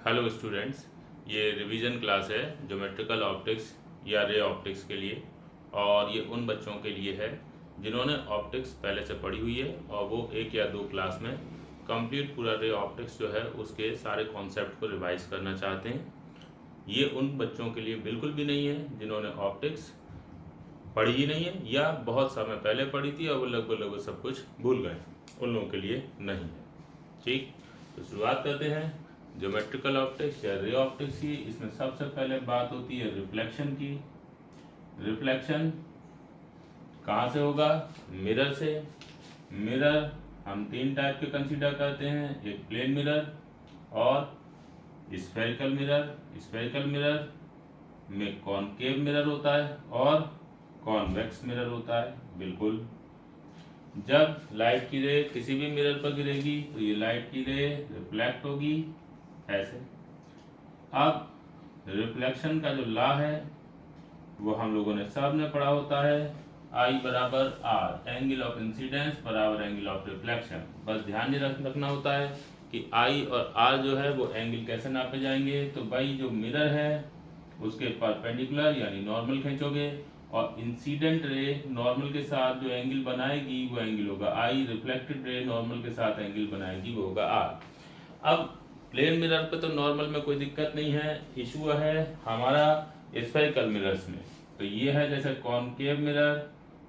Hello students, ये revision class है geometrical optics या रे ऑप्टिक्स के लिए। और ये उन बच्चों के लिए है जिन्होंने ऑप्टिक्स पहले से पढ़ी हुई है और वो एक या दो क्लास में कंप्लीट पूरा रे ऑप्टिक्स जो है उसके सारे कॉन्सेप्ट को रिवाइज करना चाहते हैं। ये उन बच्चों के लिए बिल्कुल भी नहीं है जिन्होंने ऑप्टिक्स पढ़ी ही नहीं है या बहुत समय पहले पढ़ी थी और वो लगभग सब कुछ भूल गए। उन लोगों के लिए नहीं है। ठीक, तो शुरुआत करते हैं ज्योमेट्रिकल ऑप्टिक्स या रे ऑप्टिक्स की। इसमें सबसे पहले बात होती है रिफ्लेक्शन की। रिफ्लेक्शन कहाँ से होगा? मिरर से। मिरर हम तीन टाइप के कंसीडर करते हैं, एक प्लेन मिरर और स्फेरिकल मिरर। स्फेरिकल मिरर में कॉनकेव मिरर होता है और कॉन्वेक्स मिरर होता है। बिल्कुल, जब लाइट की रे किसी भी मिरर पर गिरेगी तो ये लाइट की रे रिफ्लेक्ट होगी ऐसे। अब रिफ्लेक्शन का जो लॉ है वो हम लोगों ने सब ने पढ़ा होता है, I बराबर R, एंगल ऑफ इंसिडेंस बराबर एंगल ऑफ रिफ्लेक्शन। बस ध्यान ये रखना होता है कि I और R जो है वो एंगल कैसे नापे जाएंगे। तो भाई जो मिरर है उसके परपेंडिकुलर यानी नॉर्मल खींचोगे और इंसिडेंट रे नॉर्मल के साथ जो एंगल बनाएगी वो एंगल होगा I, रिफ्लेक्टेड रे नॉर्मल के साथ एंगल बनाएगी वो होगा R। अब प्लेन मिरर पे तो नॉर्मल में कोई दिक्कत नहीं है, इशू है हमारा स्फेरिकल मिरर्स में। तो ये है जैसे कॉनकेव मिरर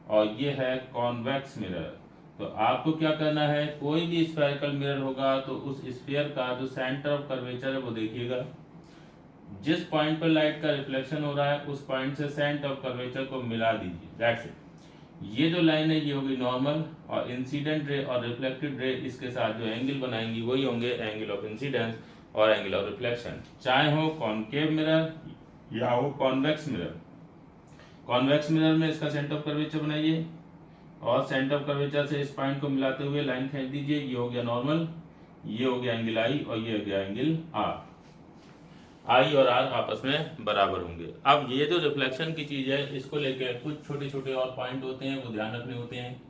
और ये है कॉन्वेक्स मिरर। तो आपको क्या करना है, कोई भी स्फेरिकल मिरर होगा तो उस स्फीयर का जो सेंटर ऑफ कर्वेचर है वो देखिएगा। जिस पॉइंट पर लाइट का रिफ्लेक्शन हो रहा है उस पॉइंट से सेंटर ऑफ कर्वेचर को मिला दीजिए, दैट्स इट। ये जो लाइन है ये होगी नॉर्मल और इंसिडेंट रे और रिफ्लेक्टेड रे इसके साथ जो एंगल बनाएंगी वही होंगे एंगल ऑफ इंसिडेंस और एंगल ऑफ रिफ्लेक्शन, चाहे हो कॉनकेव मिरर या हो कॉन्वेक्स मिरर। कॉन्वेक्स मिरर में इसका सेंटर ऑफ कर्वेचर बनाइए और सेंटर ऑफ कर्वेचर से इस पॉइंट को मिलाते हुए लाइन खींच दीजिए। ये हो गया नॉर्मल, ये हो गया एंगल आई और ये हो गया एंगल आर। आई और आर आपस में बराबर होंगे। अब ये जो रिफ्लेक्शन की चीज है इसको लेके कुछ छोटे छोटे और पॉइंट होते हैं वो ध्यान रखने होते हैं।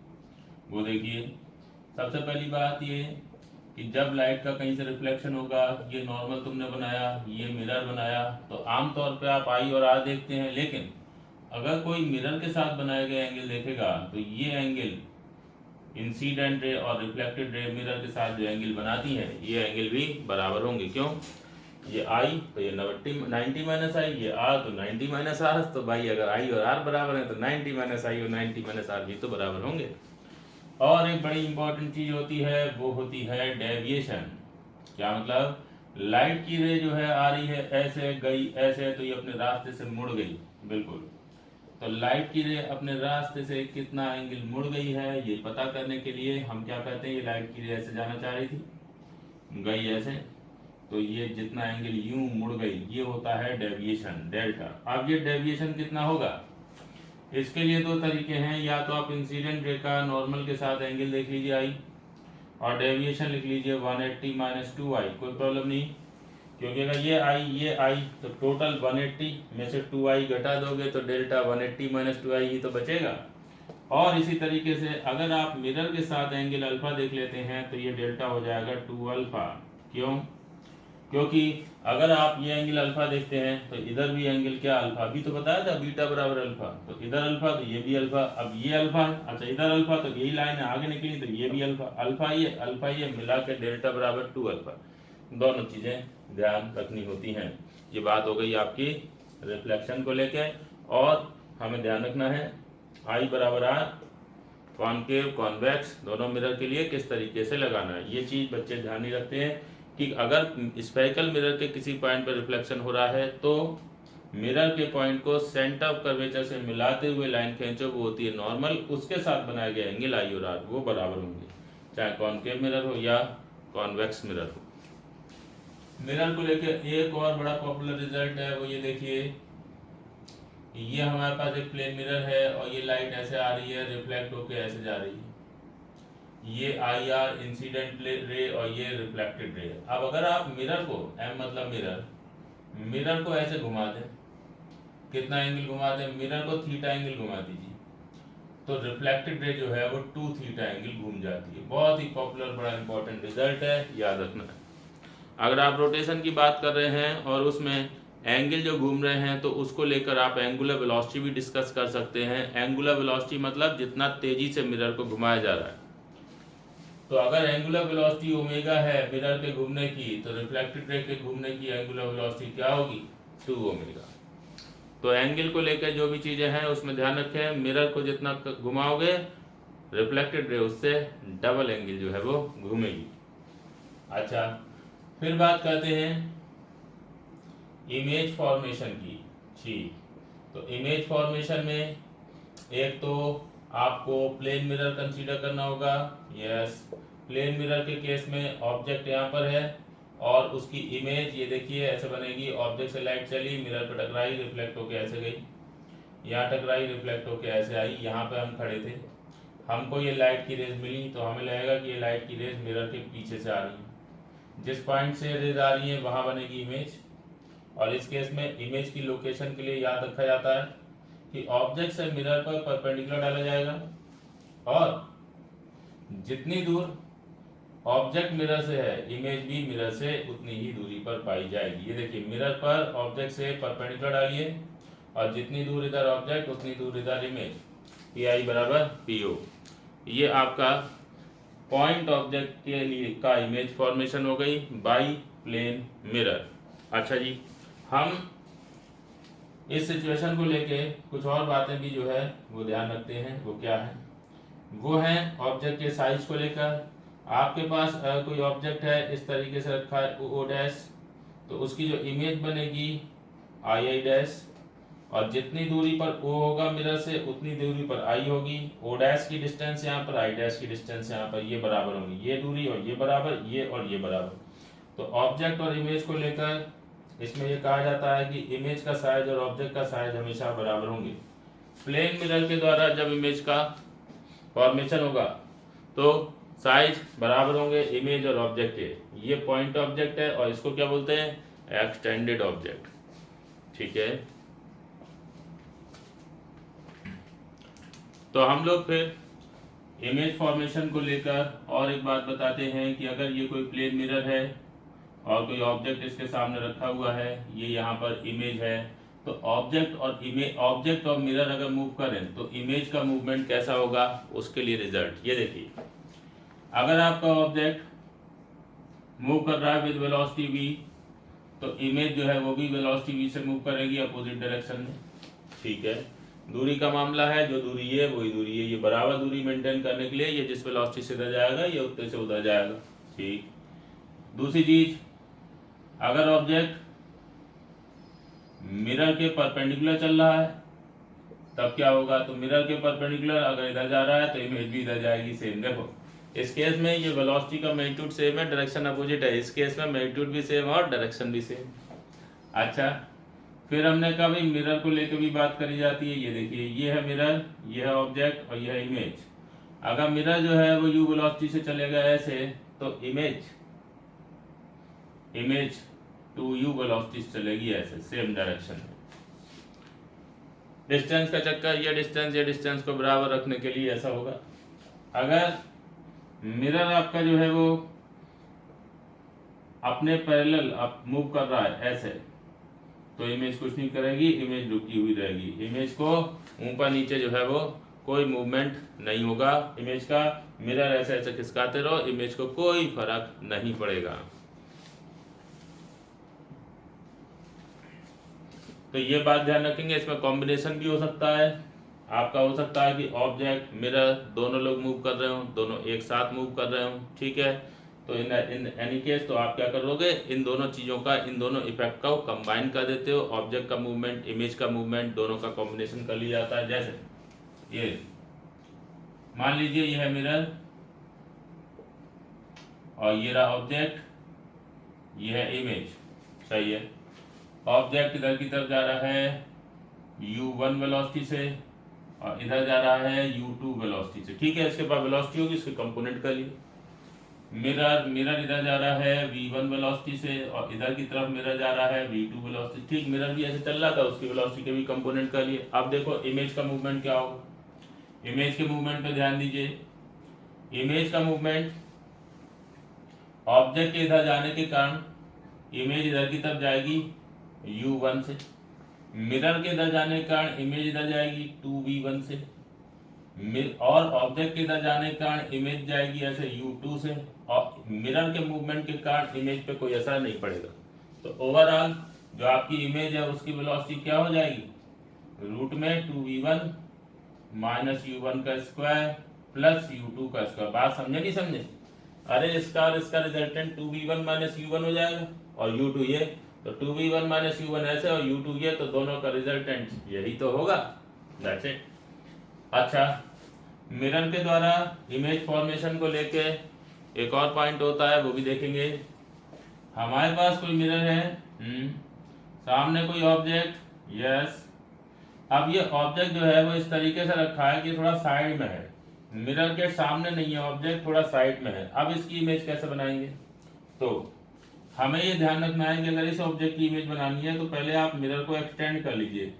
वो देखिए, सबसे पहली बात ये कि जब लाइट का कहीं से रिफ्लेक्शन होगा, ये नॉर्मल तुमने बनाया, ये मिरर बनाया, तो आमतौर पे आप आई और आर देखते हैं। लेकिन अगर कोई मिरर के साथ बनाए गए एंगल देखेगा तो ये एंगल इंसिडेंट रे और रिफ्लेक्टेड रे मिरर के साथ जो एंगल बनाती है ये एंगल भी बराबर होंगे। क्यों? ये आई तो ये 90 माइनस आई, ये आर तो 90 माइनस आर। तो भाई अगर आई और आर बराबर है तो 90 माइनस आई और 90 माइनस आर भी तो बराबर होंगे। और एक बड़ी इंपॉर्टेंट चीज होती है वो होती है डेविएशन। क्या मतलब? लाइट की रे जो है आ रही है ऐसे, गई ऐसे, तो ये अपने रास्ते से मुड़ गई। बिल्कुल, तो लाइट की रे अपने रास्ते से कितना एंगल मुड़ गई है ये पता करने के लिए हम क्या कहते हैं, ये लाइट की रे ऐसे जाना चाह रही थी, गई ऐसे, तो ये जितना एंगल यूं मुड़ गई ये होता है डेविएशन, डेल्टा। अब ये डेविएशन कितना होगा, इसके लिए दो तरीके हैं। या तो आप इंसिडेंट रे का नॉर्मल के साथ एंगल देख लीजिए आई और डेविएशन लिख लीजिए 180 माइनस 2i, कोई प्रॉब्लम नहीं। क्योंकि अगर ये आई तो टोटल 180 में से 2i घटा दोगे तो डेल्टा 180 माइनस 2i ही तो बचेगा। और इसी तरीके से अगर आप मिरर के साथ एंगल अल्फा देख लेते हैं तो ये डेल्टा हो जाएगा 2 अल्फा। क्यों? क्योंकि अगर आप ये एंगल अल्फा देखते हैं तो इधर भी एंगल क्या अल्फा, अभी तो बताया था बीटा बराबर अल्फा, तो इधर अल्फा तो ये भी अल्फा। अब ये अल्फा है, अच्छा इधर अल्फा तो यही लाइन है आगे निकली तो ये भी अल्फा, अल्फा ये मिला के डेल्टा बराबर 2 अल्फा। दोनों चीजें ध्यान रखनी होती हैं। ये बात हो गई आपकी रिफ्लेक्शन को लेके। और हमें ध्यान रखना है आई बराबर आर, कॉनकेव कॉन्वेक्स दोनों मिरर के लिए किस तरीके से लगाना है, ये चीज बच्चे ध्यान नहीं रखते हैं कि अगर स्फेरिकल मिरर के किसी पॉइंट पर रिफ्लेक्शन हो रहा है तो मिरर के पॉइंट को सेंटर ऑफ कर्वेचर से मिलाते हुए लाइन खींचो, वो होती है नॉर्मल, उसके साथ बनाए गए एंगल आई और आर वो बराबर होंगे, चाहे कॉनकेव मिरर हो या कॉन्वेक्स मिरर हो। मिरर को लेकर एक और बड़ा पॉपुलर रिजल्ट है वो ये देखिए, ये हमारे पास एक प्लेन मिरर है और ये लाइट ऐसे आ रही है रिफ्लेक्ट होकर ऐसे जा रही है, ये आई आर इंसिडेंट रे और ये रिफ्लेक्टेड रे। अब अगर आप मिरर को एम मतलब मिरर को ऐसे घुमा दें, कितना एंगल घुमा दें, मिरर को थीटा एंगल घुमा दीजिए तो रिफ्लेक्टेड रे जो है वो 2 थीटा एंगल घूम जाती है। बहुत ही पॉपुलर बड़ा इंपॉर्टेंट रिजल्ट है, याद रखना है। अगर आप रोटेशन की बात कर रहे हैं और उसमें एंगल जो घूम रहे हैं तो उसको लेकर आप एंगुलर वेलोसिटी भी डिस्कस कर सकते हैं। एंगुलर वेलोसिटी मतलब जितना तेजी से मिरर को घुमाया जा रहा है। तो अगर एंगुलर वेलोसिटी ओमेगा है मिरर के घूमने की, तो रिफ्लेक्टेड रे के घूमने की एंगुलर वेलोसिटी क्या होगी? 2 ओमेगा। तो एंगल को लेकर जो भी चीजें हैं उसमें ध्यान रखें, मिरर को जितना घुमाओगे रिफ्लेक्टेड रे उससे डबल एंगल जो है वो घूमेगी। अच्छा, फिर बात करते हैं इमेज फॉर्मेशन की। ठीक, तो इमेज फॉर्मेशन में एक तो आपको प्लेन मिरर कंसीडर करना होगा। यस, प्लेन मिरर के केस में ऑब्जेक्ट यहाँ पर है और उसकी इमेज ये देखिए ऐसे बनेगी। ऑब्जेक्ट से लाइट चली, मिरर पर टकराई, रिफ्लेक्ट होके ऐसे गई, यहाँ टकराई, रिफ्लेक्ट होके ऐसे आई। यहाँ पे हम खड़े थे, हमको ये लाइट की रेज मिली तो हमें लगेगा कि ये लाइट की रेज मिरर के पीछे से आ रही है। जिस पॉइंट से रेज आ रही है वहां बनेगी इमेज। और इस केस में इमेज की लोकेशन के लिए याद रखा जाता है कि ऑब्जेक्ट से मिरर पर परपेंडिकुलर डाला जाएगा और जितनी दूर ऑब्जेक्ट मिरर से है इमेज भी मिरर से उतनी ही दूरी पर पाई जाएगी। ये देखिए, मिरर पर ऑब्जेक्ट से परपेंडिकुलर डालिए और जितनी दूर इधर ऑब्जेक्ट उतनी दूर इधर इमेज, पी आई बराबर पी ओ। ये आपका पॉइंट ऑब्जेक्ट के लिए का इमेज फॉर्मेशन हो गई बाई प्लेन मिरर। अच्छा जी, हम इस सिचुएशन को लेके कुछ और बातें भी जो है वो ध्यान रखते हैं। वो क्या है? वो है ऑब्जेक्ट के साइज को लेकर। आपके पास कोई ऑब्जेक्ट है इस तरीके से रखा है ओ डैश, तो उसकी जो इमेज बनेगी आई आई डैश, और जितनी दूरी पर ओ होगा मिरर से उतनी दूरी पर आई होगी। ओ डैश की डिस्टेंस यहाँ पर, आई डैश की डिस्टेंस यहाँ पर, ये बराबर होंगी। ये दूरी और ये बराबर, ये और ये बराबर। तो ऑब्जेक्ट और इमेज को लेकर इसमें ये कहा जाता है कि इमेज का साइज और ऑब्जेक्ट का साइज हमेशा बराबर होंगे। प्लेन मिरर के द्वारा जब इमेज का फॉर्मेशन होगा तो साइज बराबर होंगे इमेज और ऑब्जेक्ट के। ये पॉइंट ऑब्जेक्ट है और इसको क्या बोलते हैं? Extended object. ठीक है, तो हम लोग फिर इमेज फॉर्मेशन को लेकर और एक बात बताते हैं कि अगर ये कोई प्लेन मिरर है और कोई ऑब्जेक्ट इसके सामने रखा हुआ है, ये यहाँ पर इमेज है, तो ऑब्जेक्ट और मिरर अगर मूव करें तो इमेज का मूवमेंट कैसा होगा उसके लिए रिजल्ट ये देखिए। अगर आपका ऑब्जेक्ट मूव कर रहा है विद वेलोसिटी v, तो इमेज जो है वो भी वेलोसिटी v से मूव करेगी अपोजिट डायरेक्शन में। ठीक है, दूरी का मामला है, जो दूरी है वही दूरी है। ये बराबर दूरी मेंटेन करने के लिए ये जिस वेलोसिटी से इधर जाएगा ये उतने से उधर जाएगा। ठीक, दूसरी चीज, अगर ऑब्जेक्ट मिरर के परपेंडिकुलर चल रहा है तब क्या होगा? तो मिरर के परपेंडिकुलर अगर इधर जा रहा है तो इमेज भी इधर जाएगी। सेम देखो, इस केस में ये वेलोसिटी का मैग्नीट्यूड सेम है, डायरेक्शन अपोजिट है। इस केस में मैग्नीट्यूड भी सेम और डायरेक्शन भी सेम। अच्छा, फिर हमने कहा भाई मिरर को लेकर भी बात करी जाती है। ये देखिए, ये है मिरर, ये है ऑब्जेक्ट और ये है इमेज। अगर मिरर जो है वो u वेलोसिटी से चलेगा ऐसे, तो इमेज टू u वेलोसिटी से चलेगी ऐसे, सेम डायरेक्शन में। डिस्टेंस का चक्कर, ये डिस्टेंस को बराबर रखने के लिए ऐसा होगा। अगर मिरर आपका जो है वो अपने पैरेलल आप मूव कर रहा है ऐसे, तो इमेज कुछ नहीं करेगी, इमेज रुकी हुई रहेगी। इमेज को ऊपर नीचे जो है वो कोई मूवमेंट नहीं होगा इमेज का। मिरर ऐसे ऐसे खिसकाते रहो, इमेज को कोई फर्क नहीं पड़ेगा। तो ये बात ध्यान रखेंगे। इसमें कॉम्बिनेशन भी हो सकता है, आपका हो सकता है कि ऑब्जेक्ट मिरर दोनों लोग मूव कर रहे हो, दोनों एक साथ मूव कर रहे हो। ठीक है, तो इन एनी केस तो आप क्या करोगे, इन दोनों चीज़ों का, इन दोनों इफेक्ट का कंबाइन कर देते हो। ऑब्जेक्ट का मूवमेंट, इमेज का मूवमेंट, दोनों का कॉम्बिनेशन कर लिया जाता है। जैसे ये मान लीजिए ये है मिरर और ये रहा ऑब्जेक्ट, ये है इमेज। सही है, ऑब्जेक्ट इधर की तरफ जा रहा है u1 वेलोसिटी से और इधर जा रहा है u2 वेलोसिटी से। ठीक है, इसके पास वेलोसिटी होगी, इसके कंपोनेंट कर लिए। मिरर इधर जा रहा है v1 वेलोसिटी से और इधर की तरफ मिरर जा रहा है v2 वेलोसिटी। ठीक, मिरर भी ऐसे चल रहा था, उसकी वेलोसिटी के भी कंपोनेंट कर लिए। अब देखो इमेज का मूवमेंट क्या होगा। इमेज के मूवमेंट पे ध्यान दीजिए। इमेज का मूवमेंट ऑब्जेक्ट के इधर जाने के कारण इमेज इधर की तरफ जाएगी u1 से, मिरर के इधर जाने के कारण इमेज इधर जाएगी 2v1 से, और ऑब्जेक्ट के इधर जाने के कारण इमेज जाएगी ऐसे u2 से, और मिरर के मूवमेंट के कारण इमेज पे कोई असर नहीं पड़ेगा। तो ओवरऑल जो आपकी इमेज है उसकी वेलोसिटी क्या हो जाएगी, रूट में 2v1 माइनस u1 का स्क्वायर प्लस u2 का स्क्वायर। बात समझे नहीं समझे? अरे इसका और इसका रिजल्टेंट 2v1 माइनस u1 हो जाएगा और u2 ये, तो 2v1 माइनस u1 ऐसे और u2 ये, तो दोनों का रिजल्टेंट यही तो होगा। That's it. अच्छा, मिरर के द्वारा इमेज फॉर्मेशन को लेके एक और पॉइंट होता है, वो भी देखेंगे। हमारे पास कोई मिरर है, सामने कोई ऑब्जेक्ट, यस। अब ये ऑब्जेक्ट जो है वो इस तरीके से रखा है कि थोड़ा साइड में है, मिरर के सामने नहीं है ऑब्जेक्ट, थोड़ा साइड में है। अब इसकी इमेज कैसे बनाएंगे? तो हमें ये ध्यान रखना है कि अगर इस ऑब्जेक्ट की इमेज बनानी है तो पहले आप मिरर को एक्सटेंड कर लीजिए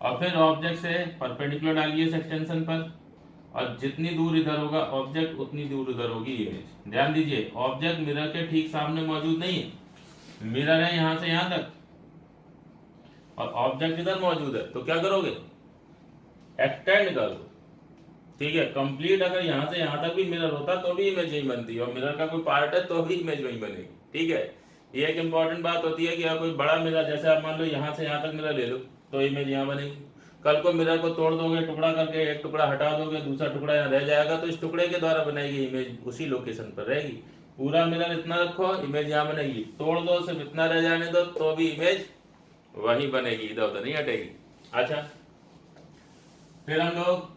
और फिर ऑब्जेक्ट से परपेंडिकुलर डालिए इस एक्सटेंशन पर, और जितनी दूर इधर होगा ऑब्जेक्ट उतनी दूर उधर होगी इमेज। ध्यान दीजिए, ऑब्जेक्ट मिरर के ठीक सामने मौजूद नहीं है, मिरर है यहां से यहां तक और ऑब्जेक्ट इधर मौजूद है, तो क्या करोगे, एक्सटेंड कर दो। ठीक है, कंप्लीट अगर यहां से यहां तक भी मिरर होता तो भी इमेज यही बनती है, और मिरर का कोई पार्ट है तो भी इमेज वही बनेगी। ठीक है, ये एक इंपॉर्टेंट बात होती है कि अगर कोई बड़ा मिरर, जैसे आप मान लो यहां से यहां तक मिरर ले लो तो इमेज यहाँ बनेगी। कल को मिरर को तोड़ दोगे, टुकड़ा करके एक टुकड़ा हटा दोगे, दूसरा टुकड़ा यहाँ रह जाएगा, तो इस टुकड़े के द्वारा बनाई गई इमेज उसी लोकेशन पर रहेगी। पूरा मिरर इतना रखो, इमेज यहाँ बनेगी, तोड़ दो सिर्फ इतना रह जाने दो तो भी इमेज वही बनेगी, इधर उधर नहीं हटेगी। अच्छा, फिर हम लोग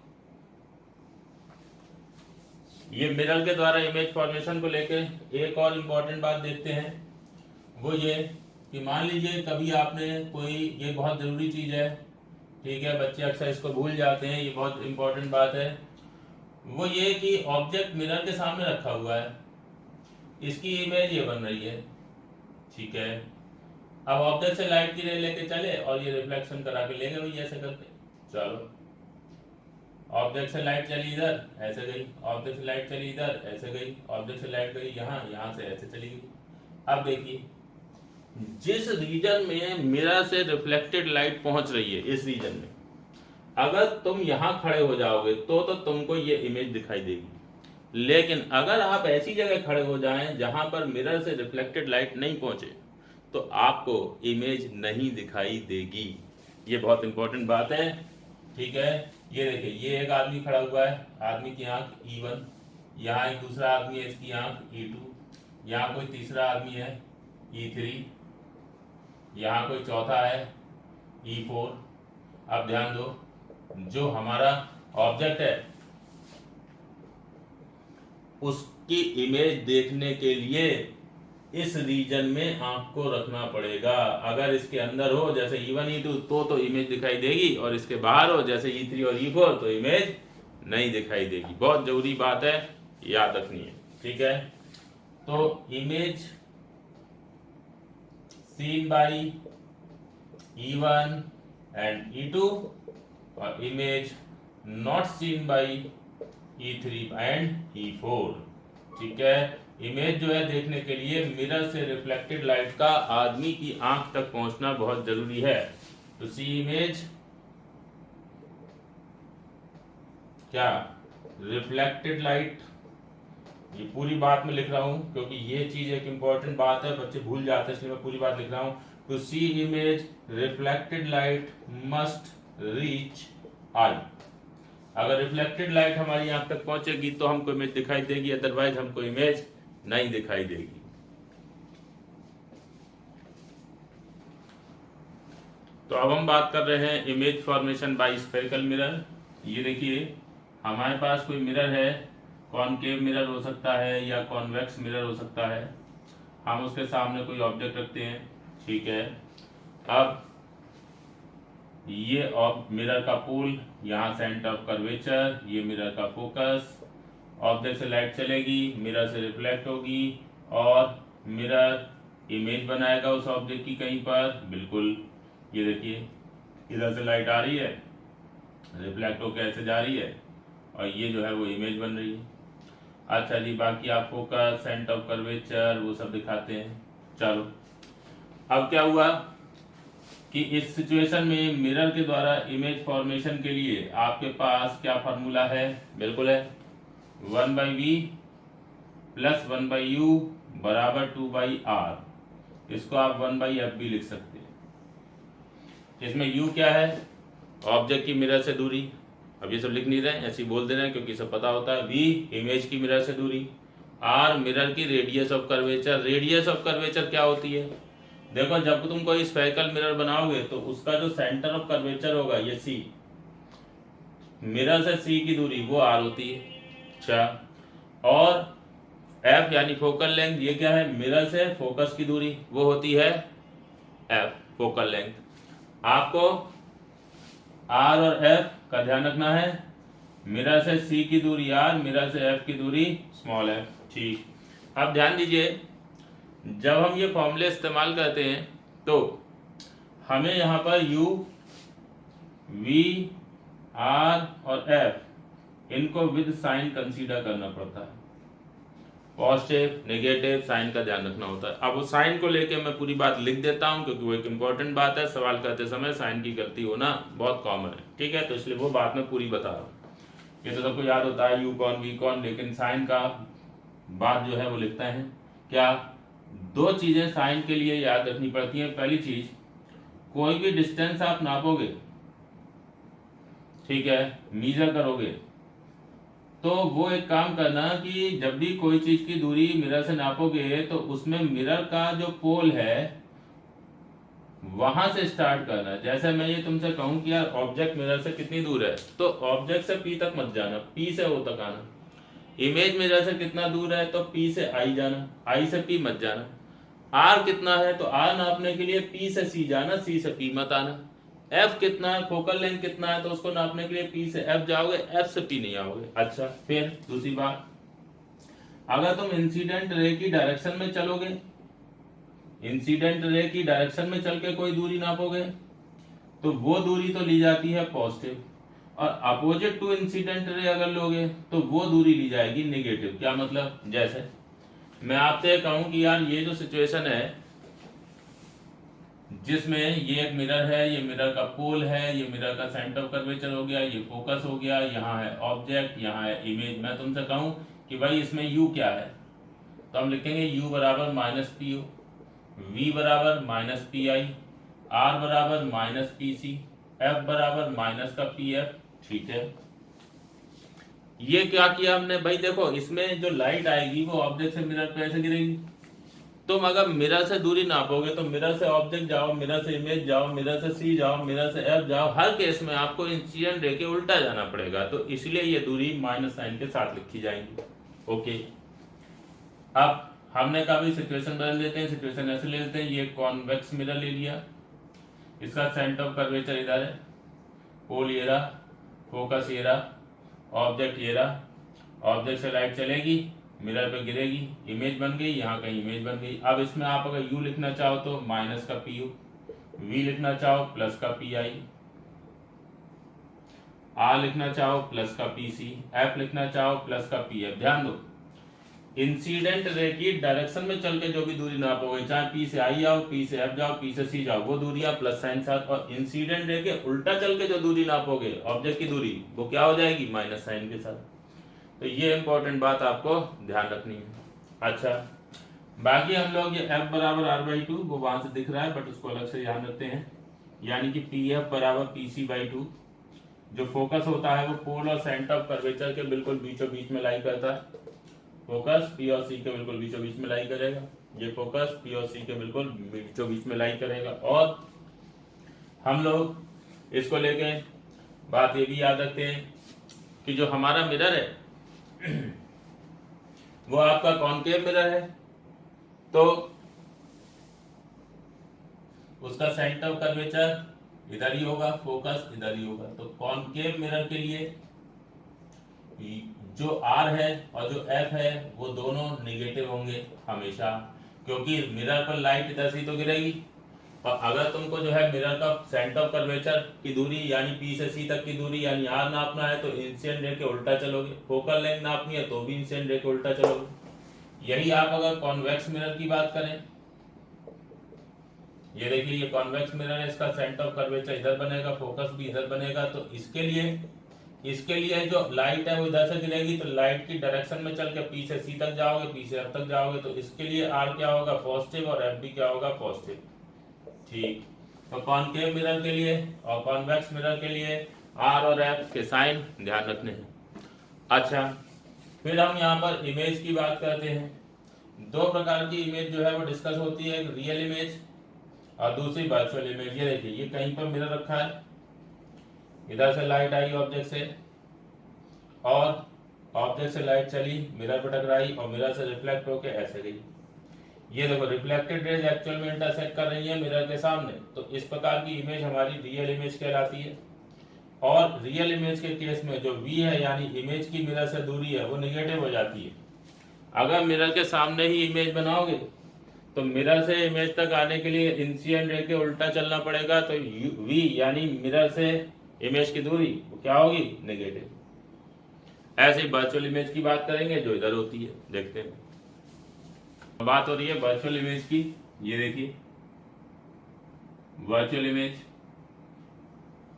ये मिरर के द्वारा इमेज फॉर्मेशन को लेके एक और इम्पोर्टेंट बात देखते हैं, वो ये कि मान लीजिए कभी आपने कोई, ये बहुत जरूरी चीज है, ठीक है, बच्चे अक्सर इसको भूल जाते हैं, ये बहुत इंपॉर्टेंट बात है, वो ये कि ऑब्जेक्ट मिरर के सामने रखा हुआ है, इसकी इमेज ये बन रही है, ठीक है। अब ऑब्जेक्ट से लाइट की रे लेके चले और ये रिफ्लेक्शन करा के ले गए भैया ऐसे करके, चलो ऑब्जेक्ट से लाइट चली इधर ऐसे गई, ऑब्जेक्ट से लाइट चली इधर ऐसे गई, ऑब्जेक्ट से लाइट गई यहाँ, यहाँ से ऐसे चली गई। अब देखिए, जिस रीजन में मिरर से रिफ्लेक्टेड लाइट पहुंच रही है, इस रीजन में अगर तुम यहां खड़े हो जाओगे तो तुमको ये इमेज दिखाई देगी। लेकिन अगर आप ऐसी जगह खड़े हो जाएं जहां पर मिरर से रिफ्लेक्टेड लाइट नहीं पहुंचे तो आपको इमेज नहीं दिखाई देगी। ये बहुत इंपॉर्टेंट बात है, ठीक है। ये देखिए, ये एक आदमी खड़ा हुआ है, आदमी की आंख E1, यहाँ एक दूसरा आदमी है, इसकी आंख E2, यहाँ कोई तीसरा आदमी है E3, यहाँ कोई चौथा है E4। अब ध्यान दो, जो हमारा ऑब्जेक्ट है उसकी इमेज देखने के लिए इस रीजन में आंख को रखना पड़ेगा। अगर इसके अंदर हो जैसे E1 E2 तो इमेज दिखाई देगी, और इसके बाहर हो जैसे E3 और E4 तो इमेज नहीं दिखाई देगी। बहुत जरूरी बात है, याद रखनी है, ठीक है। तो image scene by E1 and E2 और image not seen by E3 and E4, ठीक है। इमेज जो है देखने के लिए मिरर से रिफ्लेक्टेड लाइट का आदमी की आंख तक पहुंचना बहुत जरूरी है। तो सी इमेज क्या, रिफ्लेक्टेड लाइट, ये पूरी बात में लिख रहा हूं क्योंकि ये चीज एक इंपॉर्टेंट बात है, बच्चे भूल जाते हैं, इसलिए मैं पूरी बात लिख रहा हूं। To see image reflected light must reach eye. अगर रिफ्लेक्टेड लाइट हमारी आंख तक पहुंचेगी तो हमको इमेज दिखाई देगी, अदरवाइज हमको इमेज नहीं दिखाई देगी। तो अब हम बात कर रहे हैं image formation by spherical mirror. ये देखिए, हमारे पास कोई मिरर है, कॉनकेव मिरर हो सकता है या कॉन्वेक्स मिरर हो सकता है। हम उसके सामने कोई ऑब्जेक्ट रखते हैं, ठीक है। अब ये मिरर का पोल, यहाँ सेंटर ऑफ कर्वेचर, ये मिरर का फोकस, ऑब्जेक्ट से लाइट चलेगी, मिरर से रिफ्लेक्ट होगी और मिरर इमेज बनाएगा उस ऑब्जेक्ट की कहीं पर, बिल्कुल। ये देखिए, इधर से लाइट आ रही है, रिफ्लेक्ट होकर ऐसे जा रही है और ये जो है वो इमेज बन रही है। अच्छा जी, बाकी आप फोकस, सेंटर ऑफ कर्वेचर वो सब दिखाते हैं। चलो अब क्या हुआ कि इस सिचुएशन में मिरर के द्वारा इमेज फॉर्मेशन के लिए आपके पास क्या फार्मूला है, बिल्कुल है 1/v प्लस 1/u बराबर 2/r। इसको आप 1/f भी लिख सकते हैं। इसमें u क्या है, ऑब्जेक्ट की मिरर से दूरी, अब ये सब लिख नहीं रहे हैं, ऐसे ही बोल दे रहे हैं क्योंकि सब पता होता है। v इमेज की मिरर से दूरी, r मिरर की radius of curvature. Radius of curvature क्या होती है, देखो जब तुम कोई स्फेरिकल मिरर बनाओगे तो उसका जो सेंटर ऑफ कर्वेचर होगा ये c, मिरर से c की दूरी वो r होती है। अच्छा, और f यानी फोकल लेंथ, ये क्या है, मिरर से फोकस की दूरी वो होती है f फोकल लेंथ। आपको r और f का ध्यान रखना है, मिरर से c की दूरी r, मिरर से f की दूरी स्मॉल f। ठीक, अब ध्यान दीजिए जब हम ये फॉर्मूले इस्तेमाल करते हैं तो हमें यहाँ पर u, v, r और f इनको विद साइन कंसीडर करना पड़ता है। पॉजिटिव नेगेटिव साइन का ध्यान रखना होता है। अब वो साइन को लेके मैं पूरी बात लिख देता हूँ क्योंकि वो एक इम्पोर्टेंट बात है, सवाल करते समय साइन की गलती होना बहुत कॉमन है, ठीक है, तो इसलिए वो बात मैं पूरी बता रहा हूँ। ये तो सबको याद होता है u कौन v कौन, लेकिन साइन का बात जो है वो लिखते हैं। क्या, दो चीजें साइन के लिए याद रखनी पड़ती हैं। पहली चीज, कोई भी डिस्टेंस आप नापोगे, ठीक है, मीजर करोगे, तो वो एक काम करना कि जब भी कोई चीज की दूरी मिरर से नापोगे तो उसमें मिरर का जो पोल है वहां से स्टार्ट करना। जैसे मैं ये तुमसे कहूं कि यार ऑब्जेक्ट मिरर से कितनी दूर है, तो ऑब्जेक्ट से p तक मत जाना, p से o तक आना। इमेज मिरर से कितना दूर है, तो p से i जाना, i से p मत जाना। r कितना है, तो r नापने के लिए p से c जाना, c से p मत आना। f कितना है, फोकल लेंथ कितना है, तो उसको नापने के लिए p से f जाओगे, f से p नहीं आओगे। अच्छा, फिर दूसरी बात, अगर तुम इंसिडेंट रे की डायरेक्शन में चलोगे, इंसिडेंट रे की डायरेक्शन में चल के कोई दूरी नापोगे तो वो दूरी तो ली जाती है पॉजिटिव, और अपोजिट टू इंसिडेंट रे अगर लोगे तो वो दूरी ली जाएगी नेगेटिव। क्या मतलब, जैसे मैं आपसे कहूं कि यार ये जो सिचुएशन है जिसमें ये एक मिरर है, ये मिरर का पोल है, ये मिरर का सेंटर ऑफ कर्वेचर हो गया, ये फोकस हो गया, यहाँ है ऑब्जेक्ट, यहाँ है इमेज। मैं तुमसे कहूं कि भाई इसमें u क्या है, तो हम लिखेंगे u बराबर माइनस पी ओ, v बराबर माइनस पी आई, r बराबर माइनस पी सी, f बराबर माइनस का पी एफ। ठीक है, ये क्या किया हमने भाई, देखो इसमें जो लाइट आएगी वो ऑब्जेक्ट से मिरर पे ऐसे गिरेगी। तुम अगर मिरर से दूरी नापोगे तो मिरर से ऑब्जेक्ट जाओ, मिरर से इमेज जाओ, मिरर से सी जाओ, मिरर से एफ जाओ, हर केस में आपको इंसिडेंट रे के उल्टा जाना पड़ेगा, तो इसलिए ये दूरी माइनस साइन के साथ लिखी जाएंगी। ओके, अब हमने कहा भी सिचुएशन बदल देते हैं, सिचुएशन ऐसे ले लेते हैं, ये कॉन्वेक्स मिरर ले लिया, इसका सेंटर ऑफ कर्वेचर इधर है, पोल ये रहा, फोकस ये रहा, ऑब्जेक्ट ये रहा, ऑब्जेक्ट से लाइट चलेगी, मिरर पे गिरेगी, इमेज बन गई, यहाँ कहीं इमेज बन गई। अब इसमें आप अगर u लिखना चाहो तो माइनस का पी यू, v लिखना चाहो प्लस का पी आई, r लिखना चाहो प्लस का पी सी, f लिखना चाहो प्लस का पी एफ। ध्यान दो, इंसिडेंट रे की डायरेक्शन में चल के जो भी दूरी नापोगे, चाहे p से i जाओ, p से f जाओ, p से c जाओ, वो दूरी आप प्लस साइन साथ, और इंसिडेंट रे के उल्टा चल के जो दूरी नापोगे ऑब्जेक्ट की दूरी, वो क्या हो जाएगी, माइनस साइन के साथ। तो ये इंपॉर्टेंट बात आपको ध्यान रखनी है। अच्छा, बाकी हम लोग ये f बराबर r/2 वो वहां से दिख रहा है बट उसको अलग से ध्यान रखते हैं, यानी कि pf बराबर pc/2। जो फोकस होता है वो पोल और सेंटर ऑफ कर्वेचर के बिल्कुल बीचों बीच में लाई करता है। फोकस p और c के बिल्कुल बीचों बीच में लाई करेगा, ये फोकस p और c के बिल्कुल बीचों बीच में लाई करेगा। और हम लोग इसको लेके बात ये भी याद रखते हैं कि जो हमारा मिरर है वो आपका कॉनकेव मिरर है, तो उसका सेंटर ऑफ कर्वेचर इधर ही होगा, फोकस इधर ही होगा। तो कॉनकेव मिरर के लिए जो r है और जो f है वो दोनों नेगेटिव होंगे हमेशा, क्योंकि मिरर पर लाइट इधर से तो गिरेगी, और अगर तुमको जो है मिरर का सेंटर ऑफ कर्वेचर की दूरी यानी p से c तक की दूरी यानी r नापना है तो इंसिडेंट रे के उल्टा चलोगे, फोकल लेंथ नापनी है तो भी इंसिडेंट रे के उल्टा चलोगे। यही आप अगर कॉन्वेक्स मिरर की बात करें ये देखिए ये कॉन्वेक्स मिरर है, इसका सेंटर ऑफ कर्वेचर इधर बनेगा, फोकस भी इधर बनेगा। तो इसके लिए जो लाइट है वो इधर से गिरेगी, तो लाइट की डायरेक्शन में चल के पी से सी तक जाओगे, पी से एफ तक जाओगे, तो इसके लिए आर क्या होगा पॉजिटिव और एफ भी क्या होगा पॉजिटिव। ठीक, तो कॉनकेव मिरर के लिए और कॉन्वेक्स मिरर के लिए आर और एफ के साइन ध्यान रखने हैं। अच्छा, फिर हम यहाँ पर इमेज की बात करते हैं। दो प्रकार की इमेज जो है वो डिस्कस होती है, एक रियल इमेज और दूसरी वर्चुअल इमेज। ये देखिए ये कहीं पर मिरर रखा है, इधर से लाइट आई ऑब्जेक्ट से और ऑब्जेक्ट से लाइट चली, मिरर पर टकराई और मिरर से रिफ्लेक्ट होके ऐसे गई। ये देखो रिफ्लेक्टेड रेज एक्चुअल में इंटरसेक्ट कर रही है मिरर के सामने, तो इस प्रकार की इमेज हमारी रियल इमेज कहलाती है। और रियल इमेज के केस में जो v है यानी इमेज की मिरर से दूरी है वो निगेटिव हो जाती है। अगर मिरर के सामने ही इमेज बनाओगे तो मिरर से इमेज तक आने के लिए इंसिडेंट रे के उल्टा चलना पड़ेगा, तो v यानी मिरर से इमेज की दूरी वो क्या होगी नेगेटिव। ऐसे ही वर्चुअल इमेज की बात करेंगे जो इधर होती है, देखते हैं। बात हो रही है वर्चुअल इमेज की। ये देखिए वर्चुअल इमेज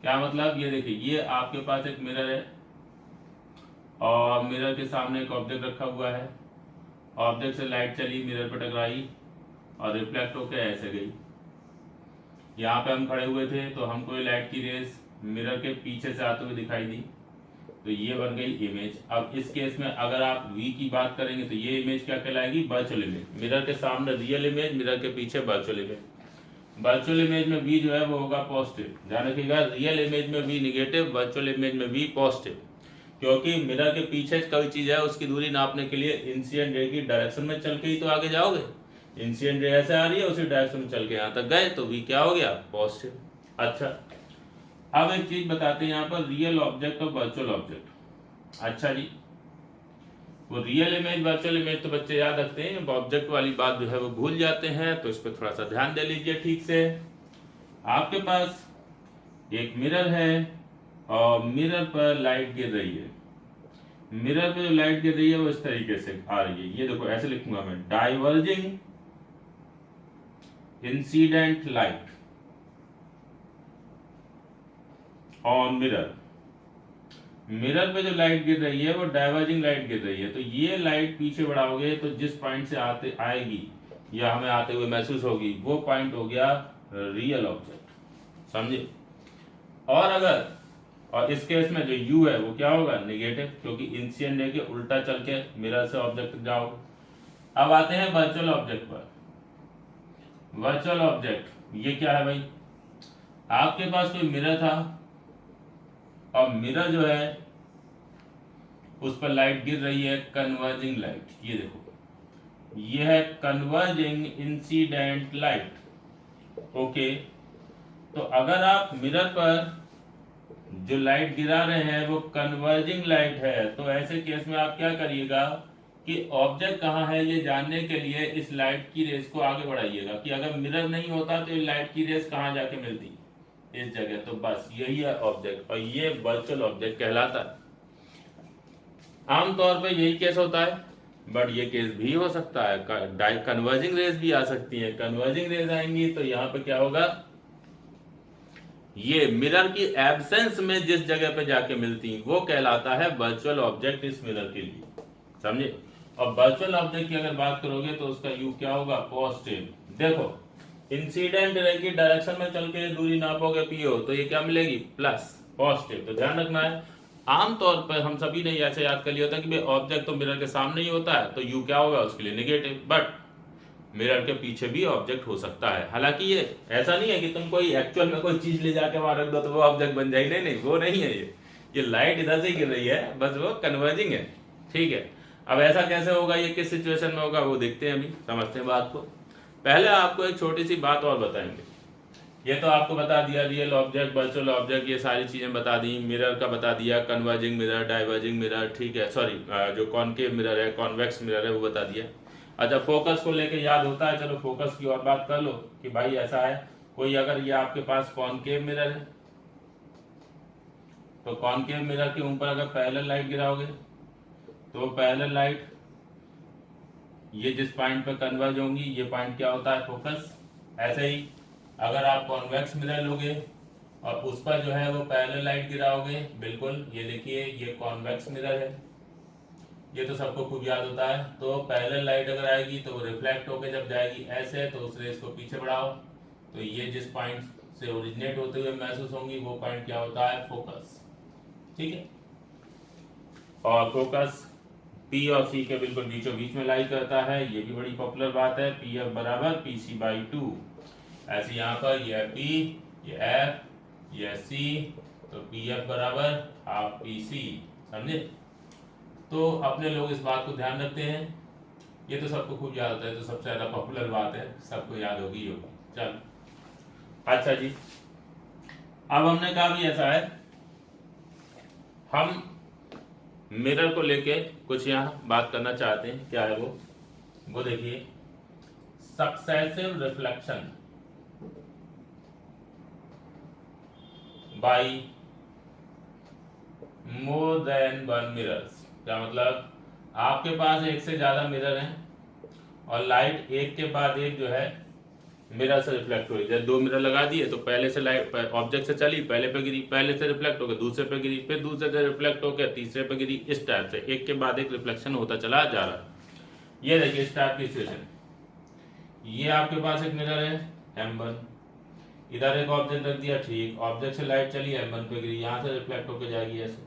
क्या मतलब, ये देखिए ये आपके पास एक मिरर है और मिरर के सामने एक ऑब्जेक्ट रखा हुआ है, ऑब्जेक्ट से लाइट चली, मिरर पर टकराई और रिफ्लेक्ट होकर ऐसे गई। यहाँ पे हम खड़े हुए थे तो हमको ये लाइट की रेस मिरर के पीछे से आते हुए दिखाई दी, तो ये बन गई इमेज। अब इस केस में अगर आप v की बात करेंगे तो ये इमेज क्या कहलाएगी वर्चुअल इमेज। मिरर के सामने रियल इमेज, मिरर के पीछे वर्चुअल इमेज। वर्चुअल इमेज में v जो है वो होगा पॉजिटिव, ध्यान रखिएगा। रियल इमेज में v निगेटिव, वर्चुअल इमेज में v पॉजिटिव, क्योंकि मिरर के पीछे कोई चीज है उसकी दूरी नापने के लिए इंसिडेंट रे की डायरेक्शन में चल के ही तो आगे जाओगे। इंसिडेंट रे ऐसे आ रही है, उसी डायरेक्शन में चल के यहाँ तक गए तो v क्या हो गया पॉजिटिव। अच्छा, अब एक चीज बताते हैं यहाँ पर रियल ऑब्जेक्ट और वर्चुअल ऑब्जेक्ट। अच्छा जी, वो रियल इमेज वर्चुअल इमेज तो बच्चे याद रखते हैं, ऑब्जेक्ट वाली बात जो है वो भूल जाते हैं, तो इस पर थोड़ा सा ध्यान दे लीजिए ठीक से। आपके पास एक मिरर है और मिरर पर लाइट गिर रही है। मिरर पे जो लाइट गिर रही है वो इस तरीके से आ रही है, ये देखो ऐसे लिखूंगा मैं, diverging incident light on mirror. Mirror पे जो लाइट गिर रही है वो डाइवर्जिंग लाइट गिर रही है, तो ये लाइट पीछे बढ़ाओगे तो जिस पॉइंट से आते आएगी या हमें आते हुए महसूस होगी वो पॉइंट हो गया रियल ऑब्जेक्ट, समझे। और इस केस में जो u है वो क्या होगा नेगेटिव, क्योंकि इंसिडेंट रे के उल्टा चल के मिरर से ऑब्जेक्ट जाओ। अब आते हैं वर्चुअल ऑब्जेक्ट पर। वर्चुअल ऑब्जेक्ट ये क्या है भाई, आपके पास कोई मिरर था और मिरर जो है उस पर लाइट गिर रही है, कन्वर्जिंग लाइट। ये देखो ये है कन्वर्जिंग इंसिडेंट लाइट। ओके, तो अगर आप मिरर पर जो लाइट गिरा रहे हैं वो कन्वर्जिंग लाइट है, तो ऐसे केस में आप क्या करिएगा कि ऑब्जेक्ट कहाँ है ये जानने के लिए इस लाइट की रेस को आगे बढ़ाइएगा, कि अगर मिरर नहीं होता तो ये लाइट की रेस कहाँ जाके मिलती, इस जगह। तो बस यही है ऑब्जेक्ट और ये वर्चुअल ऑब्जेक्ट कहलाता है। आमतौर पे यही केस होता है, बट ये केस भी हो सकता है, कन्वर्जिंग रेज भी आ सकती है। कन्वर्जिंग रेज आएंगी तो यहाँ पे क्या होगा, ये मिरर की एब्सेंस में जिस जगह पे जाके मिलती वो कहलाता है वर्चुअल ऑब्जेक्ट इस मिरर के लिए, समझे। और वर्चुअल ऑब्जेक्ट की अगर बात करोगे तो उसका यू क्या होगा पॉजिटिव। देखो इंसिडेंट रे की डायरेक्शन में चल के दूरी नापोगे पीओ तो ये क्या मिलेगी प्लस पॉजिटिव। तो ध्यान रखना है, आमतौर पर हम सभी ने ऐसे याद कर लिया होता है कि ऑब्जेक्ट तो मिरर के सामने ही होता है तो यू क्या होगा उसके लिए नेगेटिव, बट मिरर के पीछे भी ऑब्जेक्ट हो सकता है। हालांकि ये ऐसा नहीं है कि तुम कोई एक्चुअल में कोई चीज ले जाके वहां रख दो तो वो ऑब्जेक्ट बन जाएगी, नहीं वो नहीं है। ये लाइट इधर से गिर रही है, बस वो कन्वर्जिंग है, ठीक है। अब ऐसा कैसे होगा, ये किस सिचुएशन में होगा वो देखते हैं, अभी समझते हैं बात को। पहले आपको एक छोटी सी बात और बताएंगे। ये तो आपको बता दिया रियल ऑब्जेक्ट, वर्चुअल ऑब्जेक्ट, ये सारी चीजें बता दी। मिरर का बता दिया, कन्वर्जिंग मिरर, डाइवर्जिंग मिरर, ठीक है, सॉरी जो कॉनकेव मिरर है, कॉन्वेक्स मिरर है वो बता दिया। अच्छा, फोकस को लेके याद होता है, चलो फोकस की और बात कर लो कि भाई ऐसा है कोई, अगर ये आपके पास कॉनकेव मिरर है तो कॉनकेव मिरर के ऊपर अगर पैरेलल लाइट गिराओगे तो पैरेलल लाइट ये जिस पॉइंट पे कन्वर्ज होंगी ये पॉइंट क्या होता है फोकस। ऐसे ही अगर आप कॉन्वेक्स मिरर लोगे और उस पर जो है वो पैरेलल लाइट गिराओगे, बिल्कुल ये देखिए ये कॉन्वेक्स मिरर है, ये तो सबको खूब याद होता है। तो पैरेलल लाइट अगर आएगी तो वो रिफ्लेक्ट होकर जब जाएगी ऐसे, तो उस रेस को पीछे बढ़ाओ, तो ये जिस पॉइंट से ओरिजिनेट होते हुए महसूस होंगी वो पॉइंट क्या होता है, फोकस। ठीक है, और फोकस पी और सी के बिल्कुल बीचों बीच में लाई करता है, ये भी बड़ी पॉपुलर बात है। पी एफ बराबर पी सी बाई 2। ऐसे यहाँ पर ये पी, ये एफ, ये सी, तो पी एफ बराबर हाफ पी सी। समझे? तो अपने लोग इस बात को ध्यान रखते हैं, ये तो सबको खूब याद होता है, तो सबसे ज्यादा पॉपुलर बात है, सबको याद होगी होगी। चल अच्छा जी, अब हमने कहा भी ऐसा है, हम मिरर को लेके कुछ यहाँ बात करना चाहते हैं। क्या है वो देखिए, successive reflection by more than one mirrors. क्या मतलब, आपके पास एक से ज्यादा मिरर हैं और लाइट एक के बाद एक जो है मिरर से रिफ्लेक्ट हुई। जब दो मिरर लगा दिए तो पहले से लाइट ऑब्जेक्ट से चली, पहले पे गिरी, पहले से रिफ्लेक्ट होकर दूसरे पे गिरी, फिर दूसरे से रिफ्लेक्ट होकर तीसरे पे गिरी, इस टाइप से एक के बाद एक रिफ्लेक्शन होता चला जा रहा है। ये देखिए इस टाइप की सिचुएशन, ये आपके पास एक मिरर है M1, इधर एक ऑब्जेक्ट रख दिया, ठीक, ऑब्जेक्ट से लाइट चली M1 पे गिरी, यहां से रिफ्लेक्ट होकर जाएगी ऐसे,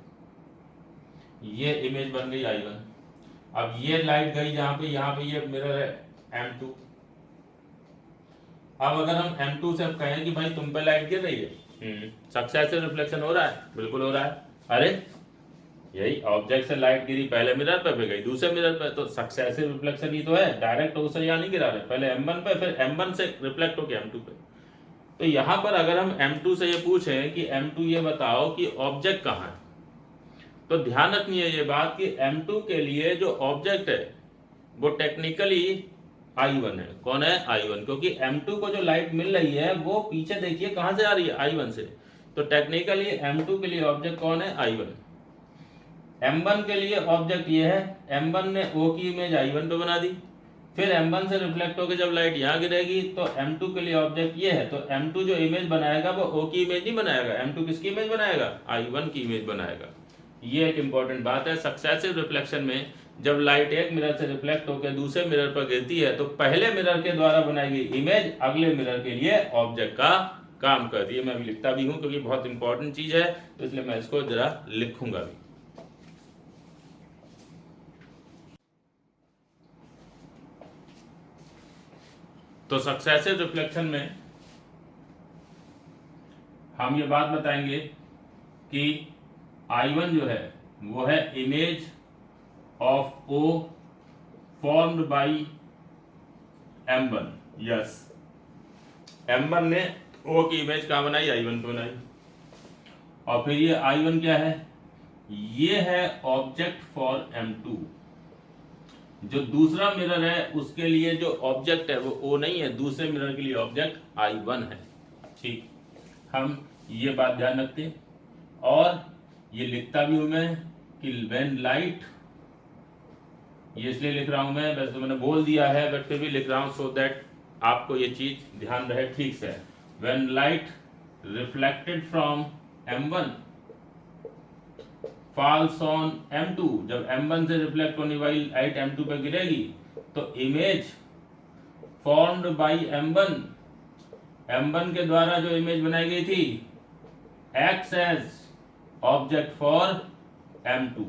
ये इमेज बन गई I1। अब ये लाइट गई जहां पे, यहाँ पे ये मिरर है M2। अब अगर हम M2 से अब कहें कि भाई तुम पे लाइट गिर रही है, सक्सेसिव रिफ्लेक्शन हो रहा है, बिल्कुल हो रहा है। अरे यही ऑब्जेक्ट से लाइट गिरी, पहले मिरर पे गई दूसरे मिरर पे, तो सक्सेसिव रिफ्लेक्शन ही तो है, डायरेक्ट उसे यहाँ नहीं गिरा रहे, पहले M1 पे फिर M1 से रिफ्लेक्ट होकर M2 पे। तो यहाँ पर अगर हम M2 से ये पूछें कि M2 ये बताओ कि ऑब्जेक्ट कहाँ है, तो ध्यान रखनी है ये बात कि M2 के लिए जो ऑब्जेक्ट है वो टेक्निकली I1 है। कौन है? I1, क्योंकि M2 को जो लाइट मिल रही है वो पीछे देखिए कहां से आ रही है, I1 से। तो टेक्निकली M2 के लिए ऑब्जेक्ट कौन है? I1। M1 के लिए ऑब्जेक्ट ये है, M1 ने O की इमेज I1 पे बना दी, फिर M1 से रिफ्लेक्ट होकर जब लाइट यहाँ गिरेगी तो M2 के लिए ऑब्जेक्ट ये है, तो M2 जो इमेज बनाएगा वो O की इमेज नहीं बनाएगा, M2 किसकी इमेज बनाएगा? I1 की इमेज बनाएगा। ये एक इंपॉर्टेंट बात है। सक्सेसिव रिफ्लेक्शन में जब लाइट एक मिरर से रिफ्लेक्ट होकर दूसरे मिरर पर गिरती है तो पहले मिरर के द्वारा बनाई गई इमेज अगले मिरर के लिए ऑब्जेक्ट का काम करती है। मैं अभी लिखता भी हूं क्योंकि बहुत इंपॉर्टेंट चीज है, तो इसलिए मैं इसको जरा लिखूंगा भी। तो सक्सेसिव रिफ्लेक्शन में हम ये बात बताएंगे कि I1 जो है वो है image of O formed by M1। Yes, M1 ने O की इमेज कहाँ बनाई? I1 पे बनाई। और फिर ये I1 क्या है? ये है ऑब्जेक्ट फॉर M2। जो दूसरा मिरर है उसके लिए जो ऑब्जेक्ट है वो O नहीं है, दूसरे मिरर के लिए ऑब्जेक्ट I1 है। ठीक, हम ये बात ध्यान रखते हैं। और ये लिखता भी हूं मैं कि व्हेन लाइट, ये इसलिए लिख रहा हूं मैं, वैसे तो मैंने बोल दिया है बट फिर भी लिख रहा हूं सो दैट आपको ये चीज ध्यान रहे ठीक से। When light reflected from M1 falls on M2, जब M1 से रिफ्लेक्ट होने वाली लाइट M2 पे गिरेगी तो इमेज फॉर्म्ड बाई M1 के द्वारा जो इमेज बनाई गई थी acts as object for M2।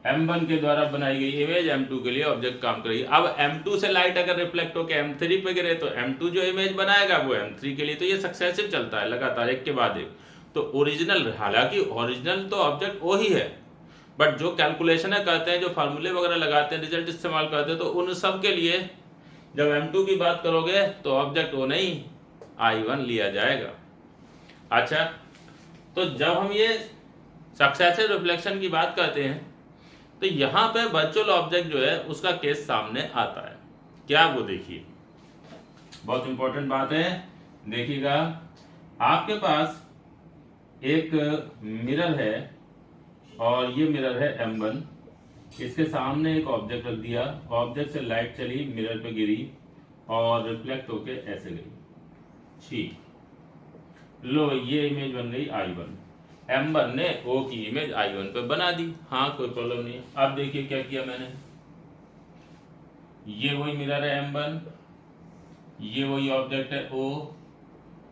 M1 के द्वारा बनाई गई इमेज M2 के लिए ऑब्जेक्ट काम करेगी। अब M2 से लाइट अगर रिफ्लेक्ट होकर M3 पे गिरे तो M2 जो इमेज बनाएगा वो M3 के लिए, तो ये सक्सेसिव चलता है लगातार एक के बाद एक। तो ओरिजिनल, हालांकि ओरिजिनल तो ऑब्जेक्ट वो ही है, बट जो कैलकुलेशन करते हैं, जो फार्मूले वगैरह लगाते हैं, रिजल्ट इस्तेमाल करते हैं, तो उन सब के लिए जब M2 की बात करोगे तो ऑब्जेक्ट वो नहीं I1 लिया जाएगा। अच्छा, तो जब हम ये सक्सेसिव रिफ्लेक्शन की बात करते हैं तो यहां पे वर्चुअल ऑब्जेक्ट जो है उसका केस सामने आता है। क्या? वो देखिए, बहुत इंपॉर्टेंट बात है, देखिएगा। आपके पास एक मिरर है और ये मिरर है M1, इसके सामने एक ऑब्जेक्ट रख दिया, ऑब्जेक्ट से लाइट चली, मिरर पे गिरी, और रिफ्लेक्ट होके ऐसे गई, ठीक। लो ये इमेज बन गई I1, M1 ने O की इमेज I1 पे बना दी, हाँ कोई प्रॉब्लम नहीं है। अब देखिए क्या किया मैंने, ये वही मिरर है M1, ये वही ऑब्जेक्ट है O,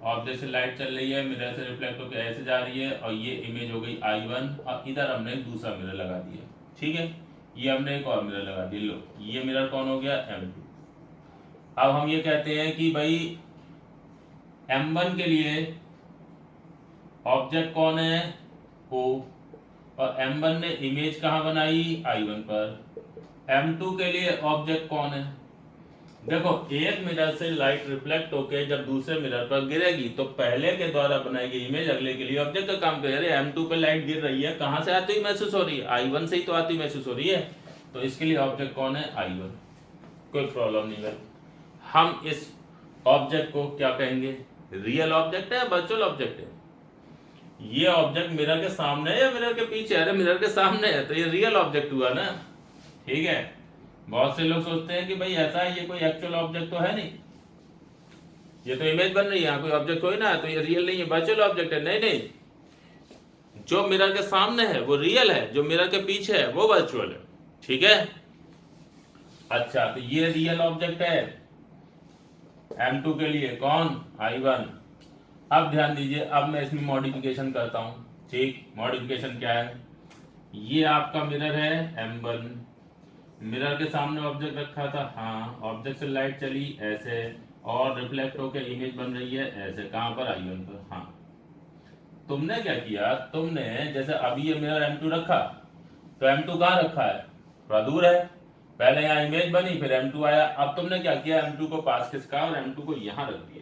ऑब्जेक्ट से लाइट चल रही है, मिरर से रिफ्लेक्ट होकर ऐसे जा रही है, और ये इमेज हो गई I1, और इधर हमने एक दूसरा मिरर लगा दिया, ठीक है। ये हमने एक और मिरर लगा दिया, लो ये मिरर कौन हो गया, M2। अब हम ये कहते हैं कि भाई M1 के लिए ऑब्जेक्ट कौन है, O, और M1 ने इमेज कहाँ बनाई, I1 पर। M2 के लिए ऑब्जेक्ट कौन है, देखो एक मिरर से लाइट रिफ्लेक्ट होकर जब दूसरे मिरर पर गिरेगी तो पहले के द्वारा बनाई गई इमेज अगले के लिए ऑब्जेक्ट का काम करेगी। अरे M2 पे लाइट गिर रही है, कहां से आती हुई महसूस हो रही है, I1 से ही तो आती हुई महसूस हो रही है, तो इसके लिए ऑब्जेक्ट कौन है, I1। कोई प्रॉब्लम नहीं है। हम इस ऑब्जेक्ट को क्या कहेंगे, रियल ऑब्जेक्ट है, वर्चुअल ऑब्जेक्ट है। ये ऑब्जेक्ट मिरर के सामने है या मिरर के पीछे, अरे मिरर के सामने है, तो ये रियल ऑब्जेक्ट हुआ ना, ठीक है। बहुत से लोग सोचते हैं कि भाई ऐसा है, ये कोई एक्चुअल ऑब्जेक्ट तो है नहीं, ये तो इमेज बन रही है, यहाँ कोई ऑब्जेक्ट कोई ना, तो ये रियल नहीं है, वर्चुअल ऑब्जेक्ट है। नहीं नहीं, जो मिरर के सामने है वो रियल है, जो मिरर के पीछे है वो वर्चुअल है, ठीक है। अच्छा, तो ये रियल ऑब्जेक्ट है M2 के लिए, कौन, I1। अब ध्यान दीजिए, अब मैं इसमें मॉडिफिकेशन करता हूं, ठीक। मॉडिफिकेशन क्या है, ये आपका मिरर है M1, मिरर के सामने ऑब्जेक्ट रखा था, हाँ, ऑब्जेक्ट से लाइट चली ऐसे और रिफ्लेक्ट होकर इमेज बन रही है ऐसे, कहां पर, I1 पर, हाँ। तुमने क्या किया, तुमने जैसे अभी ये मिरर M2 रखा, तो M2 कहां रखा है, थोड़ा दूर है, पहले यहाँ इमेज बनी फिर M2 आया, अब तुमने क्या किया, M2 को पास खिसका और M2 को यहां रख दिया।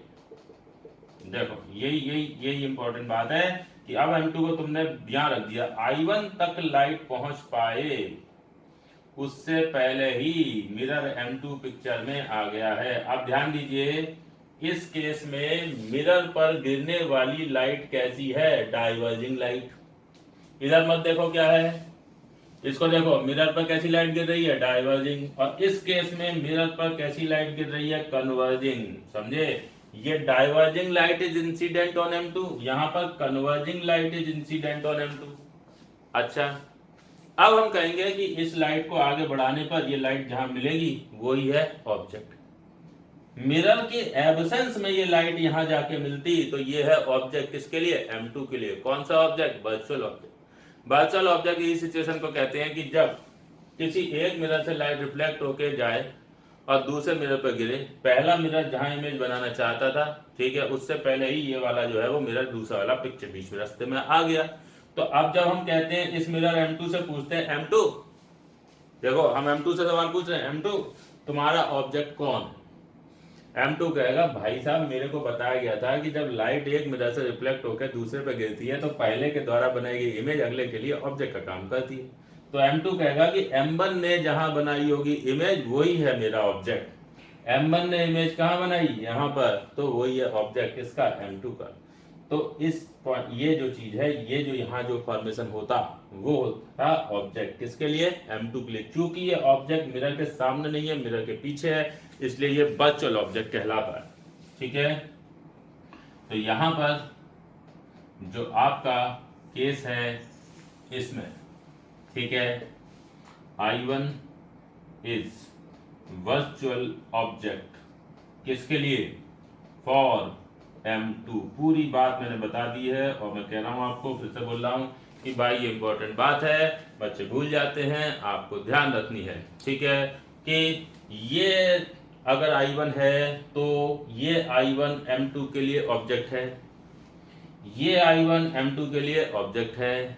देखो यही इंपॉर्टेंट बात है कि अब M2 को तुमने यहां रख दिया, I1 तक लाइट पहुंच पाए उससे पहले ही मिरर M2 पिक्चर में आ गया है। अब ध्यान दीजिए, इस केस में मिरर पर गिरने वाली लाइट कैसी है, डाइवर्जिंग लाइट। इधर मत देखो क्या है, इसको देखो, मिरर पर कैसी लाइट गिर रही है, डाइवर्जिंग, और इस केस में मिरर पर कैसी लाइट गिर रही है, कन्वर्जिंग। समझे, ये diverging light is incident on M2, यहां पर converging light is incident on M2। अच्छा, अब हम कहेंगे कि इस लाइट को आगे बढ़ाने पर ये लाइट जहां मिलेगी वही है ऑब्जेक्ट। मिरर के एब्सेंस में ये लाइट यहां जाके मिलती तो ये है ऑब्जेक्ट, किसके लिए, M2 के लिए। कौन सा object, virtual object. Virtual object इस सिचुएशन को कहते हैं कि जब किसी एक मिरर से लाइट रिफ्लेक्ट होके जाए और दूसरे मिरर पर गिरे, पहला मिरर जहां इमेज बनाना चाहता था, ठीक है, उससे पहले ही ये वाला जो है वो मिरर दूसरा वाला पिक्चर बीच में रास्ते में आ गया। तो अब जब हम कहते हैं इस मिरर M2 से पूछते हैं, M2 देखो, हम M2 से सवाल पूछ रहे हैं, M2 तुम्हारा ऑब्जेक्ट कौन है। M2 कहेगा, भाई साहब मेरे को बताया गया था कि जब लाइट एक मिरर से रिफ्लेक्ट होकर दूसरे पे गिरती है तो पहले के द्वारा बनाई गई इमेज अगले के लिए ऑब्जेक्ट का काम करती है। तो M2 कहेगा कि M1 ने जहां बनाई होगी इमेज वही है मेरा ऑब्जेक्ट। M1 ने इमेज कहां बनाई, यहां पर, तो वही है ऑब्जेक्ट इसका, M2 का। तो इस ये जो चीज है, ये जो यहाँ जो फॉर्मेशन होता वो होता ऑब्जेक्ट, किसके लिए, M2 के लिए। क्योंकि ये ऑब्जेक्ट मिरर के सामने नहीं है, मिरर के पीछे है, इसलिए ये वर्चुअल ऑब्जेक्ट कहलाता है, ठीक है। तो यहां पर जो आपका केस है इसमें, ठीक है, I1 इज वर्चुअल ऑब्जेक्ट, किसके लिए, फॉर M2। पूरी बात मैंने बता दी है और मैं कह रहा हूं आपको, फिर से बोल रहा हूं कि भाई ये इंपॉर्टेंट बात है, बच्चे भूल जाते हैं, आपको ध्यान रखनी है, ठीक है। कि ये अगर I1 है तो ये I1 M2 के लिए ऑब्जेक्ट है, ये I1 M2 के लिए ऑब्जेक्ट है,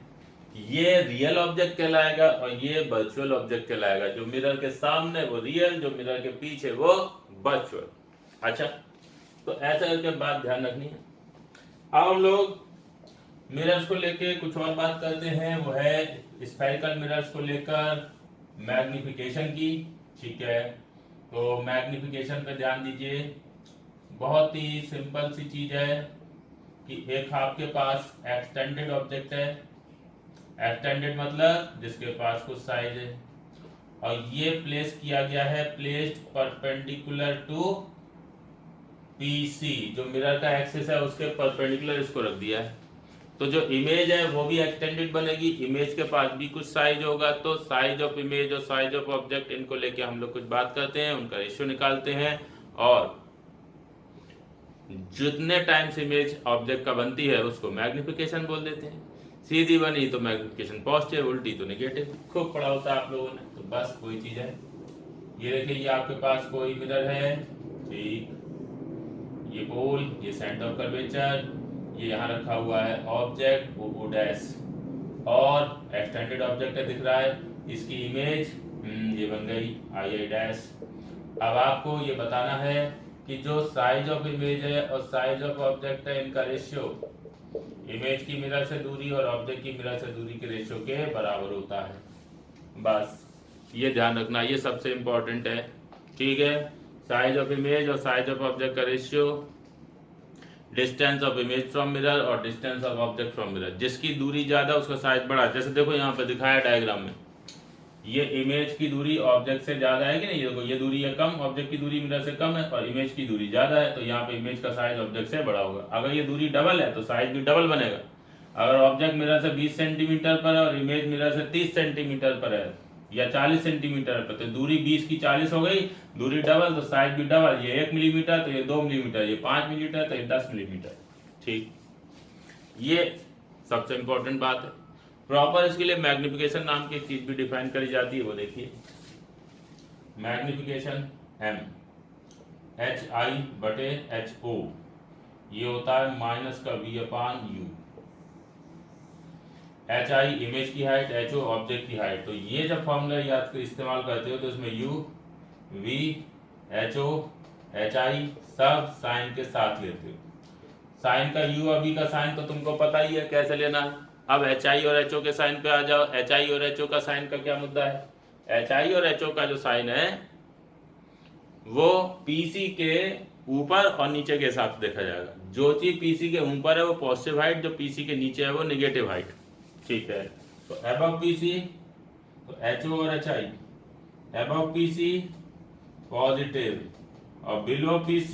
ये रियल ऑब्जेक्ट कहलाएगा और ये वर्चुअल ऑब्जेक्ट कहलाएगा। जो मिरर के सामने वो रियल, जो मिरर के पीछे वो वर्चुअल। अच्छा, तो ऐसा करके बात ध्यान रखनी है। अब हम लोग मिरर्स को लेके कुछ और बात करते हैं, वो है स्फेरिकल मिरर्स को लेकर मैग्निफिकेशन की, ठीक है। तो मैग्निफिकेशन पे ध्यान दीजिए, बहुत ही सिंपल सी चीज है कि एक आपके पास एक्सटेंडेड ऑब्जेक्ट है, एक्सटेंडेड मतलब जिसके पास कुछ साइज है, और ये प्लेस किया गया है, प्लेस्ड परपेंडिकुलर टू PC जो मिरर का एक्सिस है उसके परपेंडिकुलर इसको रख दिया है, तो जो इमेज है वो भी एक्सटेंडेड बनेगी। इमेज के पास भी कुछ साइज होगा, तो साइज ऑफ इमेज और साइज ऑफ ऑब्जेक्ट इनको लेके हम लोग कुछ बात करते हैं, उनका रेशियो निकालते हैं, और जितने टाइम्स इमेज ऑब्जेक्ट का बनती है उसको मैग्निफिकेशन बोल देते हैं। सीधी बनी तो मैग्निफिकेशन पॉजिटिव, उल्टी तो नेगेटिव। खूब पढ़ा होता है आप लोगों ने, तो बस कोई चीज है। ये देखिए, ये आपके पास कोई मिरर है, ठीक, ये पोल, ये सेंटर ऑफ कर्वेचर, ये यहाँ रखा हुआ है ऑब्जेक्ट ओ डैश, और एक्सटेंडेड ऑब्जेक्ट है दिख रहा है, इसकी इमेज ये बन गई आई डैश। अब आपको ये बताना है कि जो साइज ऑफ इमेज है और साइज ऑफ ऑब्जेक्ट है, इनका रेशियो इमेज की मिरर से दूरी और ऑब्जेक्ट की मिरर से दूरी के रेशियो के बराबर होता है। बस ये ध्यान रखना, ये सबसे इंपॉर्टेंट है, ठीक है। साइज ऑफ इमेज और साइज ऑफ ऑब्जेक्ट का ratio, distance of image from mirror और distance of object from mirror, जिसकी दूरी ज्यादा उसका साइज बड़ा। जैसे देखो यहाँ पे दिखाया डायग्राम में, ये इमेज की दूरी ऑब्जेक्ट से ज्यादा है कि नहीं, देखो ये दूरी है कम, ऑब्जेक्ट की दूरी मिरर से कम है, और इमेज की दूरी ज्यादा है, तो यहाँ पे इमेज का साइज ऑब्जेक्ट से बड़ा होगा। अगर ये दूरी डबल है तो साइज भी डबल बनेगा। अगर ऑब्जेक्ट मिरर से 20 सेंटीमीटर पर है और इमेज मिरर से 30 सेंटीमीटर पर है या 40 सेंटीमीटर पर, तो दूरी 20 की 40 हो गई, दूरी डबल तो साइज भी डबल। ये 1 मिलीमीटर तो ये 2 मिलीमीटर, ये 5 मिलीमीटर तो ये 10 मिलीमीटर, ठीक। ये सबसे इंपॉर्टेंट बात है। प्रॉपर इसके लिए मैग्निफिकेशन नाम की चीज भी डिफाइन करी जाती है, वो देखिए, मैग्निफिकेशन M HI/HO, ये होता है माइनस का V/U। HI इमेज की हाइट, HO ऑब्जेक्ट की हाइट। तो ये जब फॉर्मूला याद कर इस्तेमाल करते हो तो इसमें U, V, HO, HI सब साइन के साथ लेते हो। साइन का U और V का साइन तो तुमको पता ही है कैसे लेना है। अब HI और HO के साइन पे आ जाओ। HI और HO का साइन का क्या मुद्दा है? HI और HO का जो साइन है वो PC के ऊपर और नीचे के हिसाब से देखा जाएगा। जो चीज PC के ऊपर है वो पॉजिटिव हाइट, जो PC के नीचे है वो नेगेटिव हाइट, ठीक है। तो अबव PC तो HO और HI, अबव PC पॉजिटिव और बिलो PC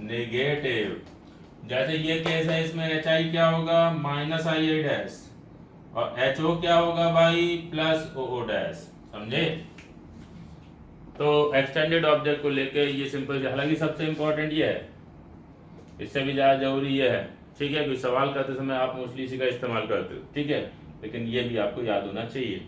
नेगेटिव। जैसे ये केस है, इसमें HI क्या होगा, माइनस आई डैश, और HO क्या होगा भाई, प्लस ओ डैश, समझे। तो एक्सटेंडेड ऑब्जेक्ट को लेके ये सिंपल, हालांकि सबसे इंपॉर्टेंट ये है, इससे भी ज्यादा जरूरी ये है, ठीक है। कोई सवाल करते समय आप मोस्टली इसी का इस्तेमाल करते हो, ठीक है, लेकिन ये भी आपको याद होना चाहिए।